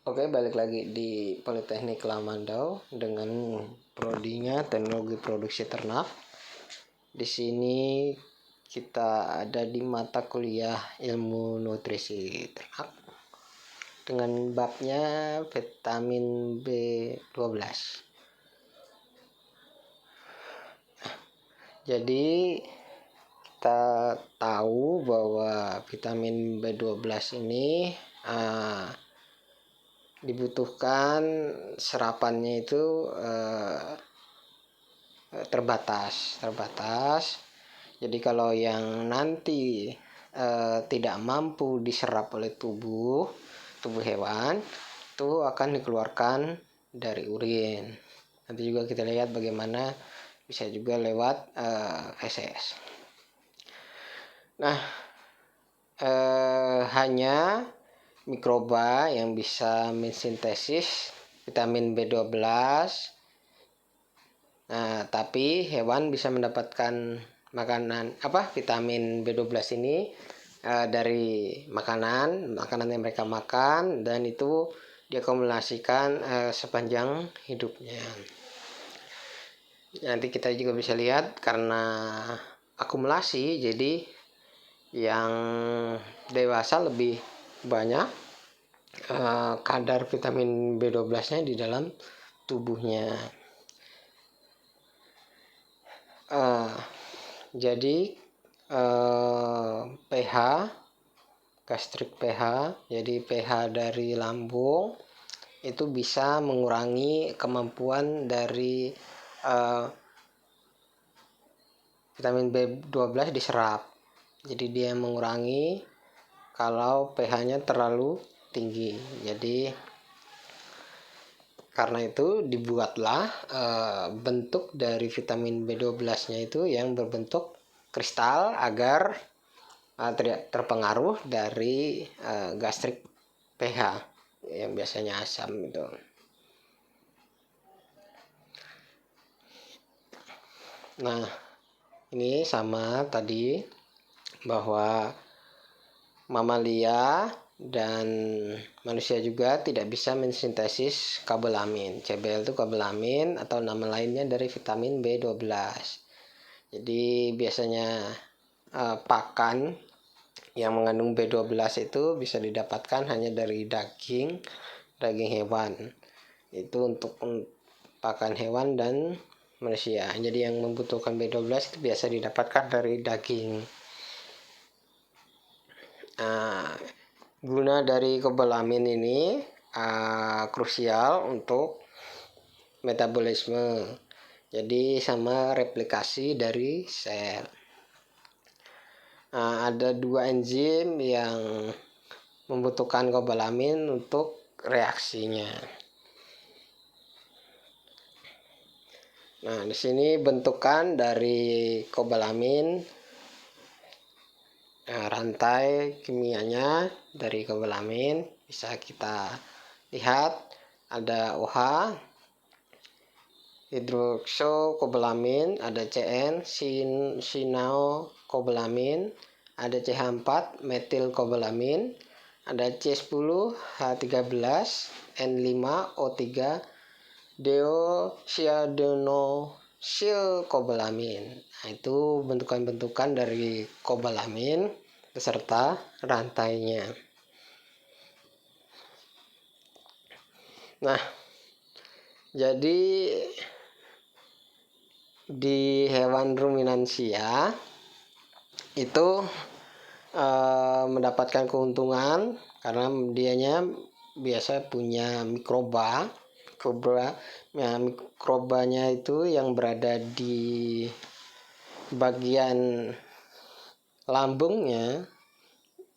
Oke, balik lagi di Politeknik Lamandau dengan prodinya Teknologi Produksi Ternak. Di sini kita ada di mata kuliah Ilmu Nutrisi Ternak dengan babnya vitamin B12. Jadi kita tahu bahwa vitamin B12 ini dibutuhkan serapannya itu terbatas. Jadi kalau yang nanti tidak mampu diserap oleh tubuh hewan, itu akan dikeluarkan dari urin. Nanti juga kita lihat bagaimana bisa juga lewat feses. Nah, hanya mikroba yang bisa mensintesis vitamin B12. Nah, tapi hewan bisa mendapatkan vitamin B12 ini dari makanan yang mereka makan, dan itu diakumulasikan sepanjang hidupnya. Nanti kita juga bisa lihat karena akumulasi, jadi yang dewasa lebih banyak kadar vitamin B12-nya di dalam tubuhnya. Jadi pH, gastric pH, jadi pH dari lambung itu bisa mengurangi kemampuan dari vitamin B12 diserap. Jadi dia mengurangi kalau pH-nya terlalu tinggi. Jadi karena itu dibuatlah bentuk dari vitamin B12-nya itu yang berbentuk kristal agar tidak terpengaruh dari gastric pH yang biasanya asam itu. Nah, ini sama tadi bahwa mamalia dan manusia juga tidak bisa mensintesis kabelamin. CBL itu kabelamin atau nama lainnya dari vitamin B12. Jadi biasanya pakan yang mengandung B12 itu bisa didapatkan hanya dari daging hewan. Itu untuk pakan hewan dan manusia. Jadi yang membutuhkan B12 itu biasa didapatkan dari daging. Guna dari kobalamin ini krusial untuk metabolisme. Jadi sama replikasi dari sel. Ada dua enzim yang membutuhkan kobalamin untuk reaksinya. Nah, di sini bentukan dari kobalamin, rantai kimianya dari kobalamin bisa kita lihat. Ada OH, hidroksokobalamin, ada CN, sinao-kobalamin, ada CH4, metilkobalamin, ada C10, H13, N5O3, deoxyadenosilkobalamin. Nah, itu bentukan-bentukan dari kobalamin beserta rantainya. Nah, jadi di hewan ruminansia itu mendapatkan keuntungan karena dianya biasa punya mikrobanya itu yang berada di bagian lambungnya,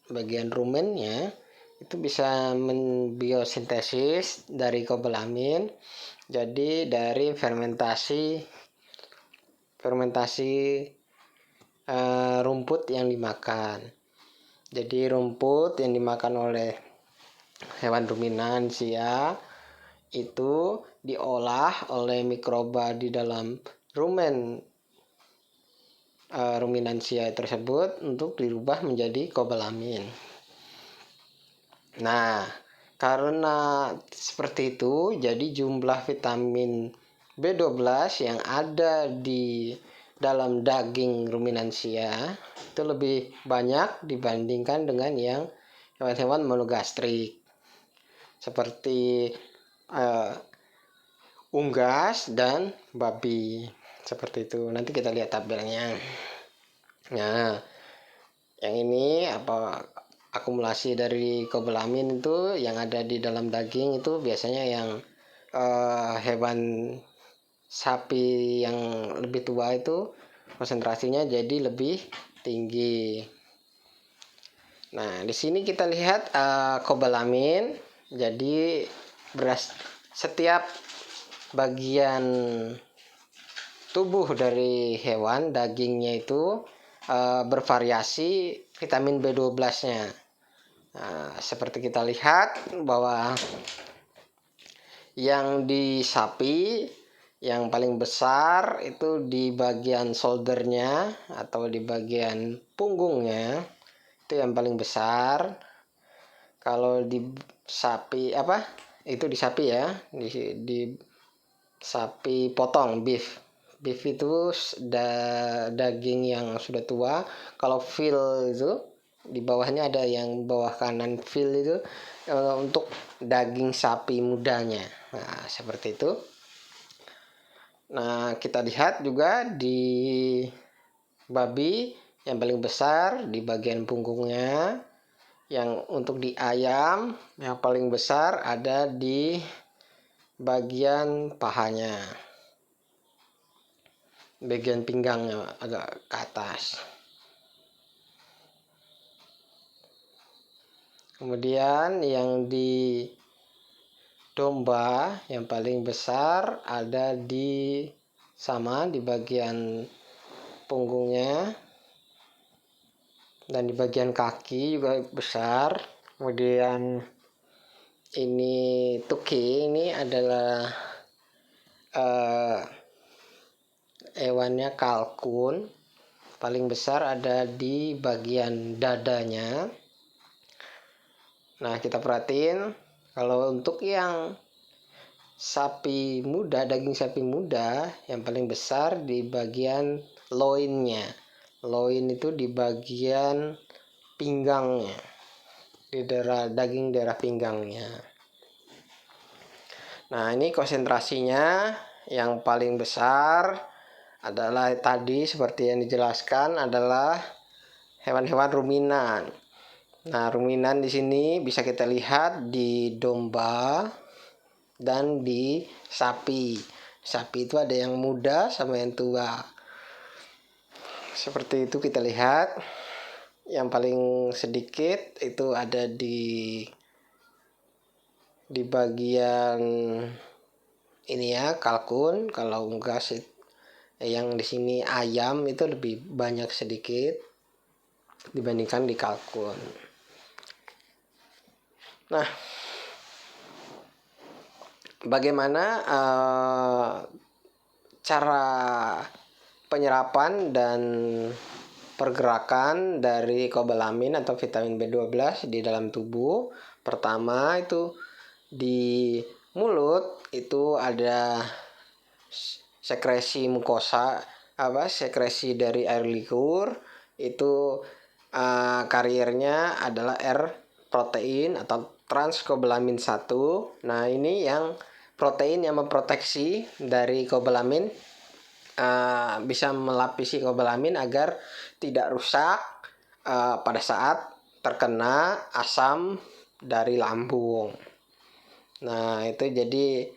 bagian rumennya, itu bisa membiosintesis dari kobalamin. Jadi dari fermentasi rumput yang dimakan. Jadi rumput yang dimakan oleh hewan ruminansia itu diolah oleh mikroba di dalam rumen ruminansia tersebut untuk dirubah menjadi kobalamin. Nah, Karena seperti itu, jadi jumlah vitamin B12 yang ada di dalam daging ruminansia itu lebih banyak dibandingkan dengan yang hewan-hewan monogastrik seperti unggas dan babi. Seperti itu. Nanti kita lihat tabelnya. Nah, yang ini akumulasi dari kobalamin itu yang ada di dalam daging itu biasanya yang hewan sapi yang lebih tua itu konsentrasinya jadi lebih tinggi. Nah, di sini kita lihat kobalamin. Jadi setiap bagian tubuh dari hewan dagingnya itu bervariasi vitamin B12-nya. Nah, seperti kita lihat bahwa yang di sapi yang paling besar itu di bagian shouldernya atau di bagian punggungnya, itu yang paling besar. Kalau di sapi itu di sapi ya, di sapi potong beef itu daging yang sudah tua. Kalau veal itu di bawahnya ada yang bawah kanan, veal itu untuk daging sapi mudanya. Nah, seperti itu. Nah, kita lihat juga di babi yang paling besar di bagian punggungnya. Yang untuk di ayam yang paling besar ada di bagian pahanya, bagian pinggangnya agak ke atas. Kemudian yang di domba yang paling besar ada di bagian punggungnya, dan di bagian kaki juga besar. Kemudian ini tuki, ini adalah hewannya kalkun, paling besar ada di bagian dadanya. Nah, kita perhatiin kalau untuk yang sapi muda, daging sapi muda yang paling besar di bagian loinnya. Loin itu di bagian pinggangnya, di daging daerah pinggangnya. Nah, ini konsentrasinya yang paling besar adalah tadi seperti yang dijelaskan adalah hewan-hewan ruminan. Nah, ruminan di sini bisa kita lihat di domba dan di sapi. Sapi itu ada yang muda sama yang tua. Seperti itu kita lihat. Yang paling sedikit itu ada di bagian ini ya, kalkun. Kalau unggas yang di sini ayam itu lebih banyak sedikit dibandingkan di kalkun. Nah, bagaimana cara penyerapan dan pergerakan dari kobalamin atau vitamin B12 di dalam tubuh? Pertama itu di mulut itu ada sekresi mukosa, sekresi dari air liur. Itu kariernya adalah R protein atau transkobalamin 1. Nah, ini yang protein yang memproteksi dari kobalamin, bisa melapisi kobalamin agar tidak rusak pada saat terkena asam dari lambung. Nah, itu jadi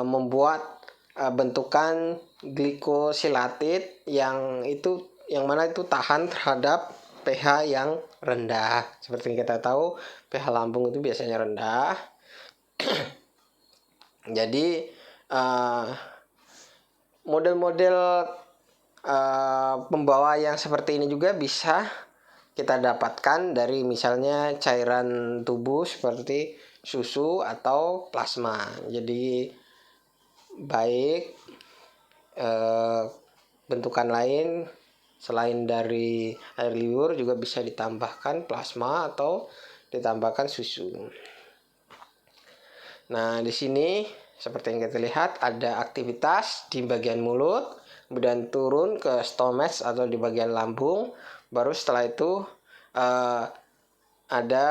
membuat bentukan glikosilatid yang mana itu tahan terhadap pH yang rendah. Seperti yang kita tahu, pH lambung itu biasanya rendah. Jadi model-model pembawa yang seperti ini juga bisa kita dapatkan dari misalnya cairan tubuh seperti susu atau plasma. Jadi baik bentukan lain selain dari air liur juga bisa ditambahkan plasma atau ditambahkan susu. Nah, di sini seperti yang kita lihat ada aktivitas di bagian mulut, kemudian turun ke stomach atau di bagian lambung, baru setelah itu ada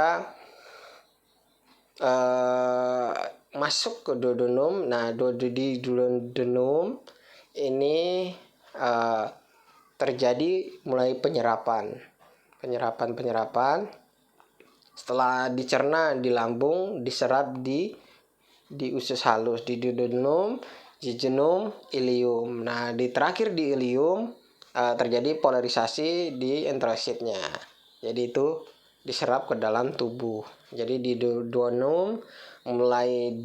masuk ke duodenum. Nah, di duodenum ini terjadi mulai penyerapan. Setelah dicerna di lambung, diserap di usus halus, di duodenum, jejunum, ileum. Nah, di terakhir di ileum terjadi polarisasi di enterositnya. Jadi itu diserap ke dalam tubuh. Jadi di duodenum mulai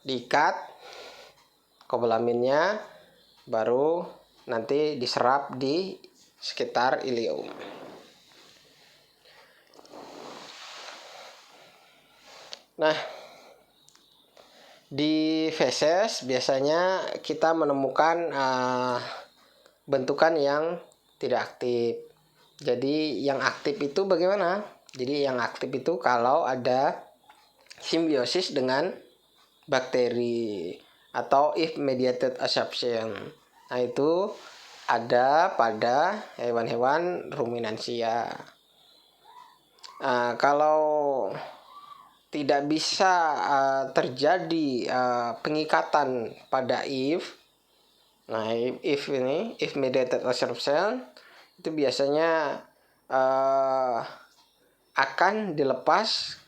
diikat kobalaminnya, baru nanti diserap di sekitar ileum. Nah, di feses biasanya kita menemukan bentukan yang tidak aktif. Jadi yang aktif itu bagaimana? Jadi yang aktif itu kalau ada simbiosis dengan bakteri atau if mediated absorption. Nah, itu ada pada hewan-hewan ruminansia. Kalau tidak bisa terjadi pengikatan pada if. Nah, if mediated absorption itu biasanya akan dilepas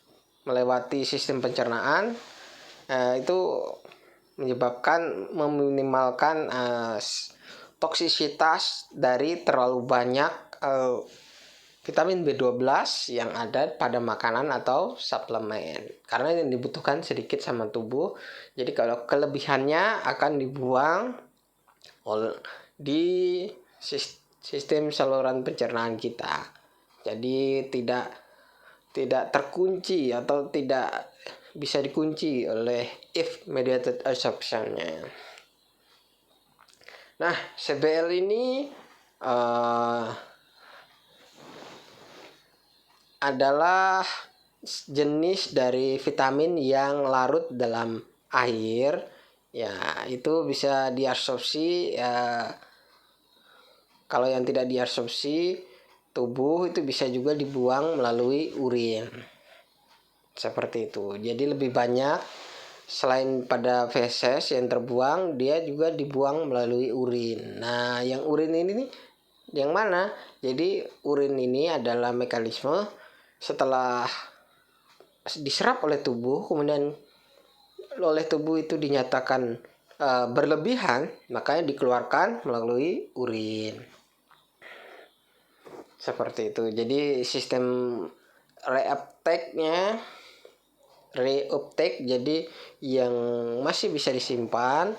melewati sistem pencernaan. Itu menyebabkan meminimalkan toksisitas dari terlalu banyak vitamin B12 yang ada pada makanan atau suplemen, karena yang dibutuhkan sedikit sama tubuh. Jadi kalau kelebihannya akan dibuang di sistem saluran pencernaan kita. Jadi tidak terkunci atau tidak bisa dikunci oleh if mediated absorption-nya. Nah, CBL ini adalah jenis dari vitamin yang larut dalam air. Ya, itu bisa diabsorpsi. Kalau yang tidak diabsorpsi tubuh itu bisa juga dibuang melalui urin. Seperti itu. Jadi lebih banyak, selain pada feses yang terbuang, dia juga dibuang melalui urin. Nah, yang urin ini nih yang mana? Jadi urin ini adalah mekanisme setelah diserap oleh tubuh, kemudian oleh tubuh itu dinyatakan berlebihan, makanya dikeluarkan melalui urin. Seperti itu. Jadi sistem reuptake, jadi yang masih bisa disimpan,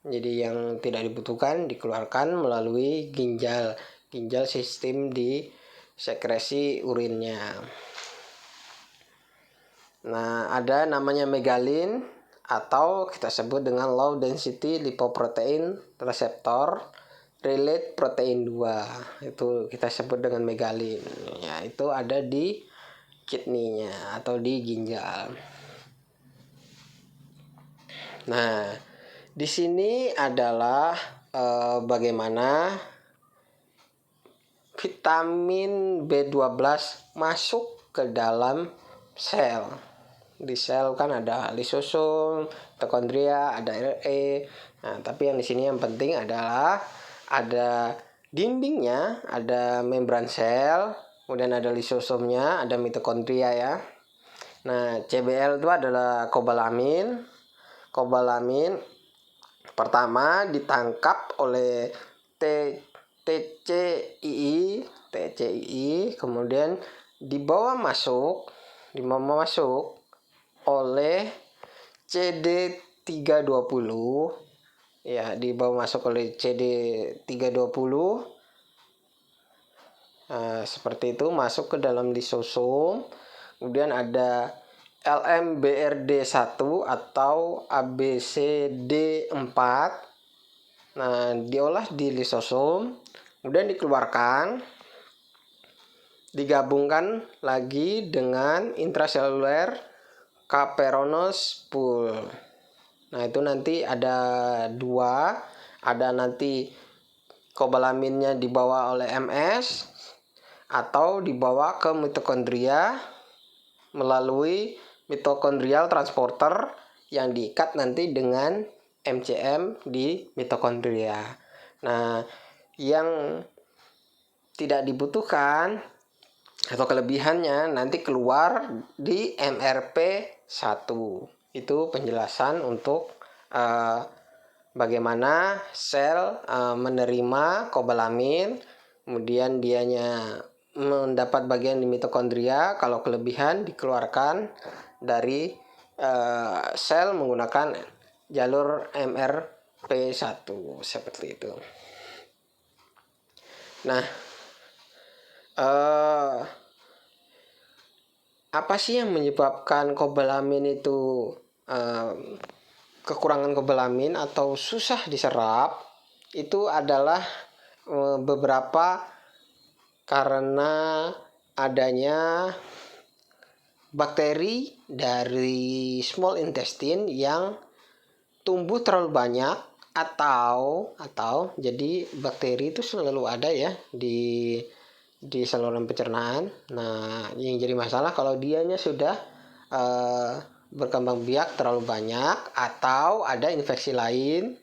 jadi yang tidak dibutuhkan dikeluarkan melalui ginjal sistem di sekresi urinnya. Nah, ada namanya megalin atau kita sebut dengan low density lipoprotein receptor relate protein 2. Itu kita sebut dengan megalin. Ya, itu ada di kidney-nya atau di ginjal. Nah, di sini adalah bagaimana vitamin B12 masuk ke dalam sel. Di sel kan ada lisosom, mitokondria, ada RNA. Nah, tapi yang di sini yang penting adalah ada dindingnya, ada membran sel, kemudian ada lisosomnya, ada mitokondria ya. Nah, CBL itu adalah kobalamin. Kobalamin pertama ditangkap oleh TCII, kemudian dibawa masuk oleh CD320. Ya, dibawa masuk oleh CD320. Seperti itu, masuk ke dalam lisosom. Kemudian ada LMBRD1 atau ABCD4. Nah, diolah di lisosom, kemudian dikeluarkan digabungkan lagi dengan intraseluler caperonous pool. Nah, itu nanti ada dua, ada nanti kobalaminnya dibawa oleh MS atau dibawa ke mitokondria melalui mitokondrial transporter yang diikat nanti dengan MCM di mitokondria. Nah, yang tidak dibutuhkan atau kelebihannya nanti keluar di MRP1. Itu penjelasan untuk bagaimana sel menerima kobalamin, kemudian dianya mendapat bagian di mitokondria. Kalau kelebihan dikeluarkan dari sel menggunakan jalur MRP1 seperti itu. Nah, apa sih yang menyebabkan kobalamin itu kekurangan kobalamin atau susah diserap? Itu adalah beberapa karena adanya bakteri dari small intestine yang tumbuh terlalu banyak, atau jadi bakteri itu selalu ada ya di saluran pencernaan. Nah, yang jadi masalah kalau dianya sudah berkembang biak terlalu banyak atau ada infeksi lain,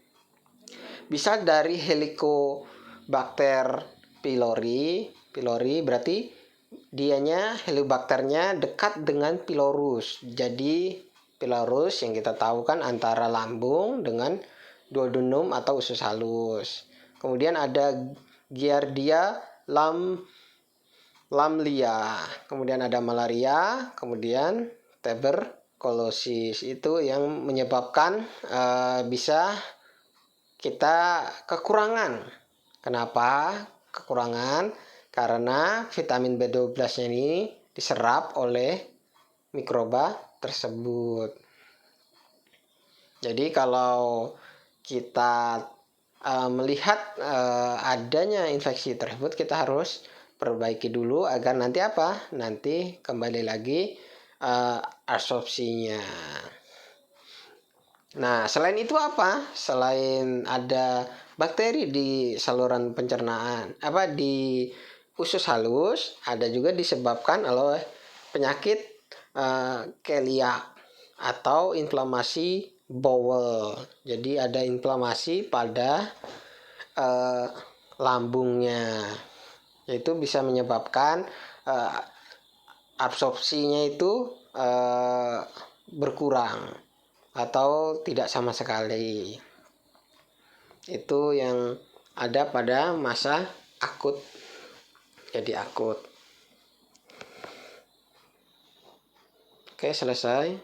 bisa dari Helicobacter pylori. Berarti dianya Helicobacternya dekat dengan pylorus. Jadi pylorus yang kita tahu kan antara lambung dengan duodenum atau usus halus. Kemudian ada Giardia lamblia, kemudian ada malaria, kemudian tuberkulosis. Itu yang menyebabkan bisa kita kekurangan. Kenapa kekurangan? Karena vitamin B12-nya ini diserap oleh mikroba tersebut. Jadi kalau kita melihat adanya infeksi tersebut, kita harus perbaiki dulu agar nanti apa? Nanti kembali lagi absorpsinya. Nah, selain itu apa? Selain ada bakteri di saluran pencernaan, di usus halus, ada juga disebabkan oleh penyakit keliak atau inflamasi bowel. Jadi ada inflamasi pada lambungnya. Itu bisa menyebabkan absorpsinya itu berkurang atau tidak sama sekali. Itu yang ada pada masa akut. Jadi akut. Oke, selesai.